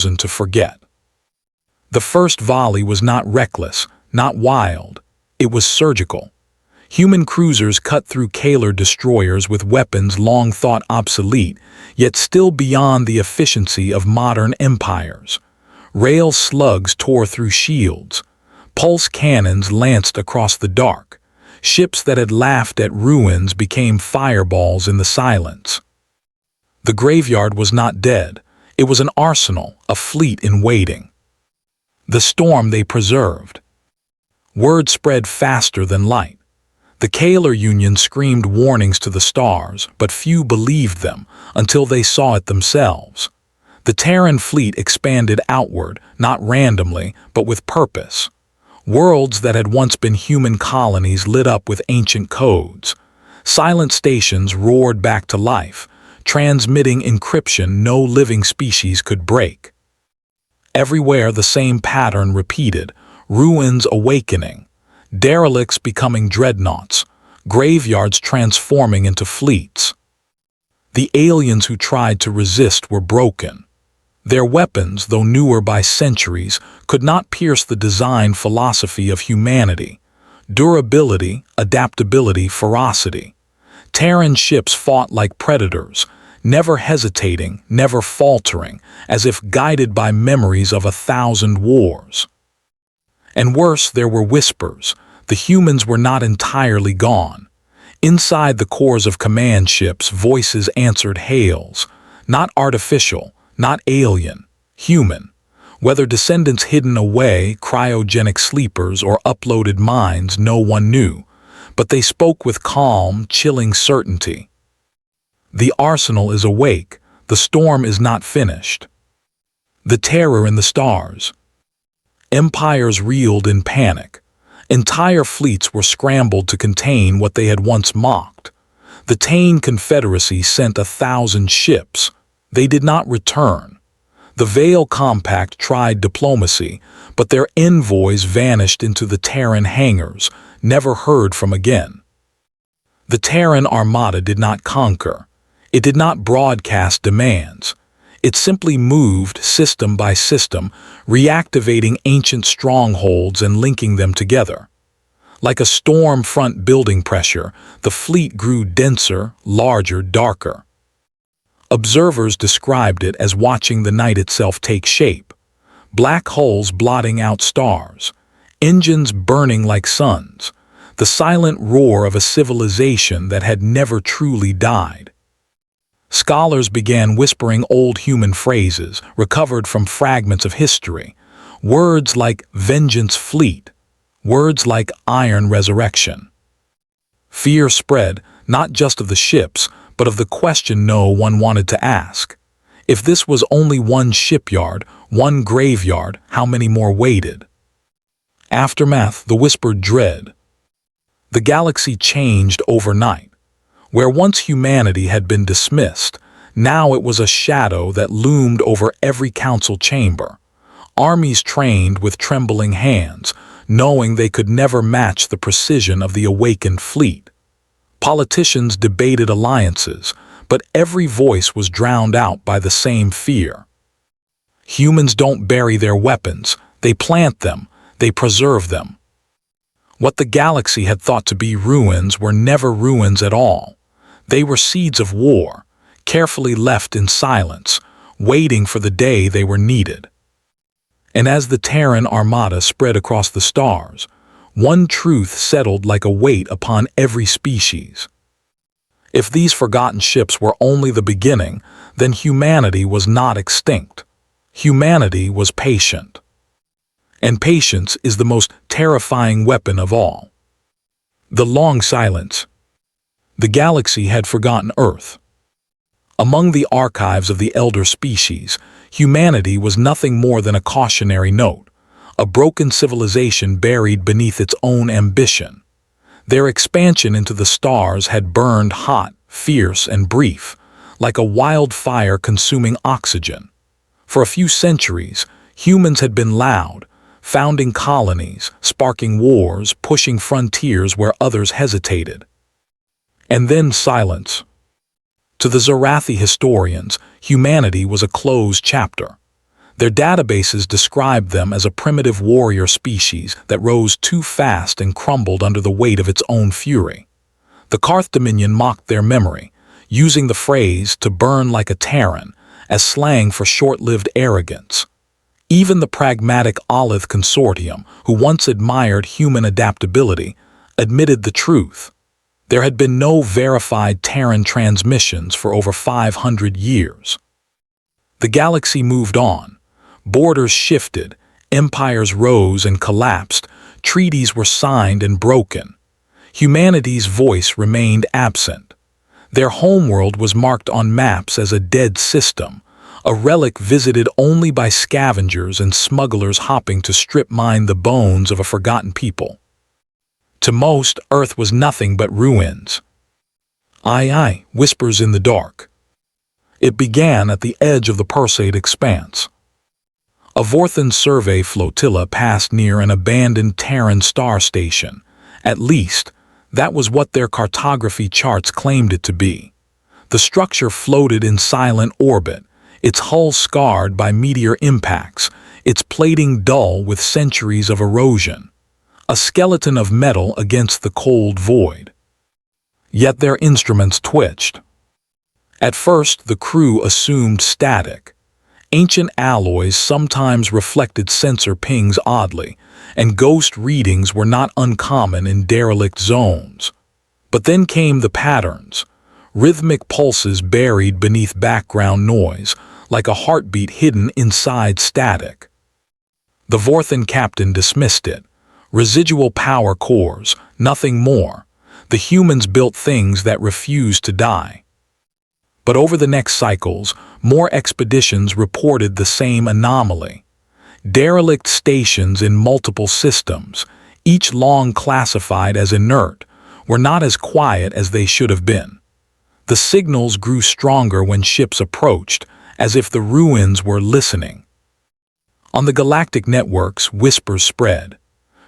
to forget. The first volley was not reckless, not wild. It was surgical. Human cruisers cut through Kalar destroyers with weapons long thought obsolete, yet still beyond the efficiency of modern empires. Rail slugs tore through shields. Pulse cannons lanced across the dark. Ships that had laughed at ruins became fireballs in the silence. The graveyard was not dead. It was an arsenal, a fleet in waiting. The storm they preserved. Word spread faster than light. The Kalar Union screamed warnings to the stars, but few believed them until they saw it themselves. The Terran fleet expanded outward, not randomly, but with purpose. Worlds that had once been human colonies lit up with ancient codes. Silent stations roared back to life, transmitting encryption no living species could break. Everywhere the same pattern repeated, ruins awakening, derelicts becoming dreadnoughts, graveyards transforming into fleets. The aliens who tried to resist were broken. Their weapons, though newer by centuries, could not pierce the design philosophy of humanity. Durability, adaptability, ferocity. Terran ships fought like predators, never hesitating, never faltering, as if guided by memories of 1,000 wars. And worse, there were whispers. The humans were not entirely gone. Inside the cores of command ships, voices answered hails. Not artificial, not alien, human. Whether descendants hidden away, cryogenic sleepers, or uploaded minds, no one knew. But they spoke with calm, chilling certainty. The arsenal is awake. The storm is not finished. The terror in the stars. Empires reeled in panic. Entire fleets were scrambled to contain what they had once mocked. The Tane Confederacy sent 1,000 ships. They did not return. The Veil Compact tried diplomacy, but their envoys vanished into the Terran hangars, never heard from again. The Terran Armada did not conquer. It did not broadcast demands. It simply moved system by system, reactivating ancient strongholds and linking them together. Like a storm front building pressure, the fleet grew denser, larger, darker. Observers described it as watching the night itself take shape. Black holes blotting out stars, engines burning like suns, the silent roar of a civilization that had never truly died. Scholars began whispering old human phrases recovered from fragments of history, words like vengeance fleet, words like iron resurrection. Fear spread, not just of the ships, but of the question no one wanted to ask. If this was only one shipyard, one graveyard, how many more waited? Aftermath, the whispered dread. The galaxy changed overnight. Where once humanity had been dismissed, now it was a shadow that loomed over every council chamber. Armies trained with trembling hands, knowing they could never match the precision of the awakened fleet. Politicians debated alliances, but every voice was drowned out by the same fear. Humans don't bury their weapons, they plant them, they preserve them. What the galaxy had thought to be ruins were never ruins at all. They were seeds of war, carefully left in silence, waiting for the day they were needed. And as the Terran Armada spread across the stars, one truth settled like a weight upon every species. If these forgotten ships were only the beginning, then humanity was not extinct. Humanity was patient. And patience is the most terrifying weapon of all. The long silence. The galaxy had forgotten Earth. Among the archives of the elder species, humanity was nothing more than a cautionary note, a broken civilization buried beneath its own ambition. Their expansion into the stars had burned hot, fierce, and brief, like a wildfire consuming oxygen. For a few centuries, humans had been loud, founding colonies, sparking wars, pushing frontiers where others hesitated. And then silence. To the Zarathi historians, humanity was a closed chapter. Their databases described them as a primitive warrior species that rose too fast and crumbled under the weight of its own fury. The Karth Dominion mocked their memory, using the phrase "to burn like a Terran" as slang for short-lived arrogance. Even the pragmatic Olith Consortium, who once admired human adaptability, admitted the truth. There had been no verified Terran transmissions for over 500 years. The galaxy moved on. Borders shifted, empires rose and collapsed, treaties were signed and broken. Humanity's voice remained absent. Their homeworld was marked on maps as a dead system, a relic visited only by scavengers and smugglers hopping to strip mine the bones of a forgotten people. To most, Earth was nothing but ruins. Aye, whispers in the dark. It began at the edge of the Perseid expanse. A Vorthan survey flotilla passed near an abandoned Terran star station. At least, that was what their cartography charts claimed it to be. The structure floated in silent orbit, its hull scarred by meteor impacts, its plating dull with centuries of erosion. A skeleton of metal against the cold void. Yet their instruments twitched. At first, the crew assumed static. Ancient alloys sometimes reflected sensor pings oddly, and ghost readings were not uncommon in derelict zones. But then came the patterns, rhythmic pulses buried beneath background noise, like a heartbeat hidden inside static. The Vorthan captain dismissed it. Residual power cores, nothing more. The humans built things that refused to die. But over the next cycles, more expeditions reported the same anomaly. Derelict stations in multiple systems, each long classified as inert, were not as quiet as they should have been. The signals grew stronger when ships approached, as if the ruins were listening. On the galactic networks, whispers spread.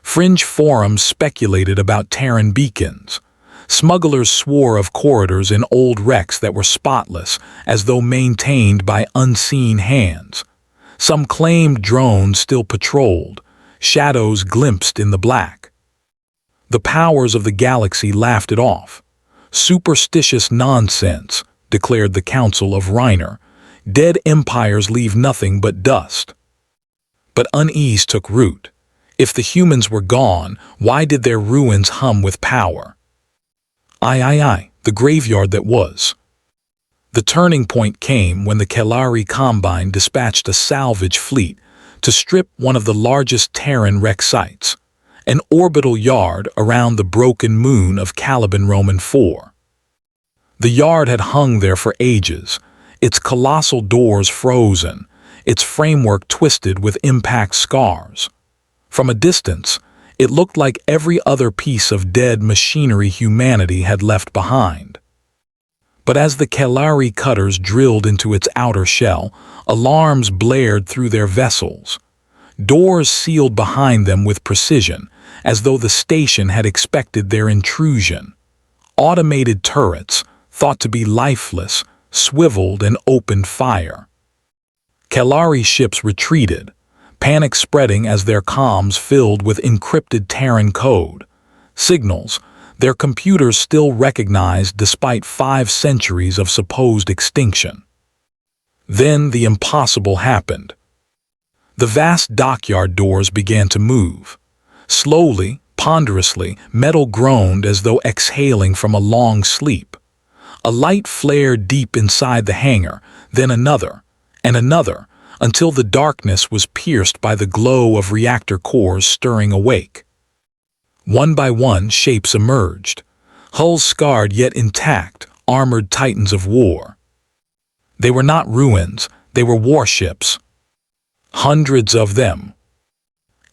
Fringe forums speculated about Terran beacons. Smugglers swore of corridors in old wrecks that were spotless, as though maintained by unseen hands. Some claimed drones still patrolled, shadows glimpsed in the black. The powers of the galaxy laughed it off. Superstitious nonsense, declared the Council of Reiner. Dead empires leave nothing but dust. But unease took root. If the humans were gone, why did their ruins hum with power? Aye, the graveyard that was. The turning point came when the Kelari Combine dispatched a salvage fleet to strip one of the largest Terran wreck sites, an orbital yard around the broken moon of Caliban Roman 4. The yard had hung there for ages, its colossal doors frozen, its framework twisted with impact scars. From a distance, it looked like every other piece of dead machinery humanity had left behind. But as the Kelari cutters drilled into its outer shell, alarms blared through their vessels. Doors sealed behind them with precision, as though the station had expected their intrusion. Automated turrets, thought to be lifeless, swiveled and opened fire. Kelari ships retreated, panic spreading as their comms filled with encrypted Terran code. Signals their computers still recognized despite 5 centuries of supposed extinction. Then the impossible happened. The vast dockyard doors began to move. Slowly, ponderously, metal groaned as though exhaling from a long sleep. A light flared deep inside the hangar, then another, and another, until the darkness was pierced by the glow of reactor cores stirring awake. One by one, shapes emerged, hulls scarred yet intact, armored titans of war. They were not ruins, they were warships. Hundreds of them.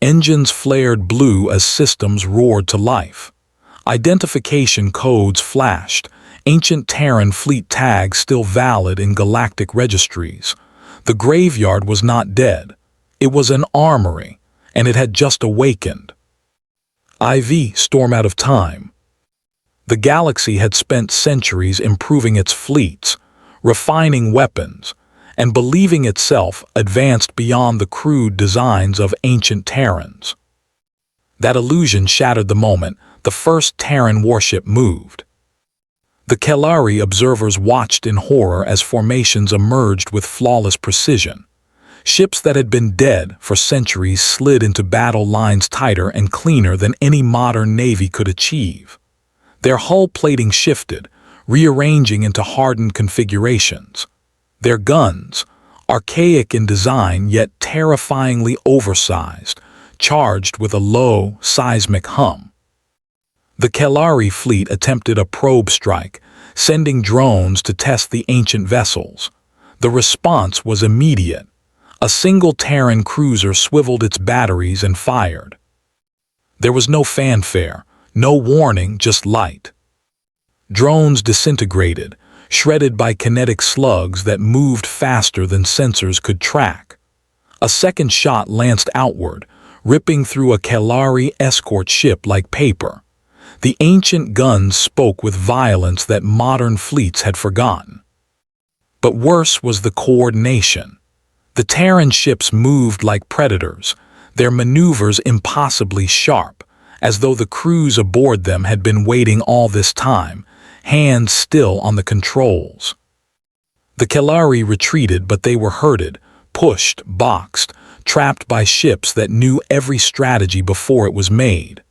Engines flared blue as systems roared to life. Identification codes flashed, ancient Terran fleet tags still valid in galactic registries. The graveyard was not dead. It was an armory, and it had just awakened. IV storm out of time. The galaxy had spent centuries improving its fleets, refining weapons, and believing itself advanced beyond the crude designs of ancient Terrans. That illusion shattered the moment the first Terran warship moved. The Kelari observers watched in horror as formations emerged with flawless precision. Ships that had been dead for centuries slid into battle lines tighter and cleaner than any modern navy could achieve. Their hull plating shifted, rearranging into hardened configurations. Their guns, archaic in design yet terrifyingly oversized, charged with a low, seismic hum. The Kelari fleet attempted a probe strike, sending drones to test the ancient vessels. The response was immediate. A single Terran cruiser swiveled its batteries and fired. There was no fanfare, no warning, just light. Drones disintegrated, shredded by kinetic slugs that moved faster than sensors could track. A second shot lanced outward, ripping through a Kelari escort ship like paper. The ancient guns spoke with violence that modern fleets had forgotten. But worse was the coordination. The Terran ships moved like predators, their maneuvers impossibly sharp, as though the crews aboard them had been waiting all this time, hands still on the controls. The Kelari retreated, but they were herded, pushed, boxed, trapped by ships that knew every strategy before it was made.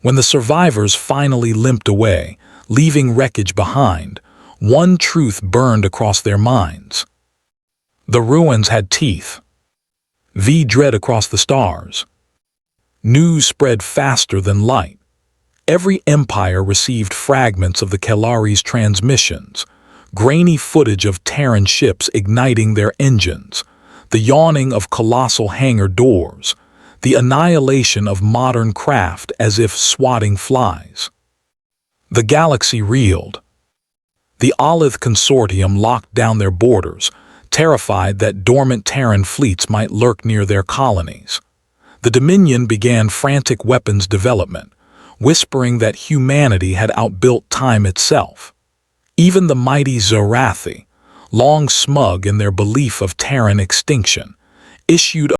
When the survivors finally limped away, leaving wreckage behind, one truth burned across their minds. The ruins had teeth. V dread across the stars. News spread faster than light. Every empire received fragments of the Kelari's transmissions, grainy footage of Terran ships igniting their engines, the yawning of colossal hangar doors, the annihilation of modern craft as if swatting flies. The galaxy reeled. The Olith Consortium locked down their borders, terrified that dormant Terran fleets might lurk near their colonies. The Dominion began frantic weapons development, whispering that humanity had outbuilt time itself. Even the mighty Zorathi, long smug in their belief of Terran extinction, issued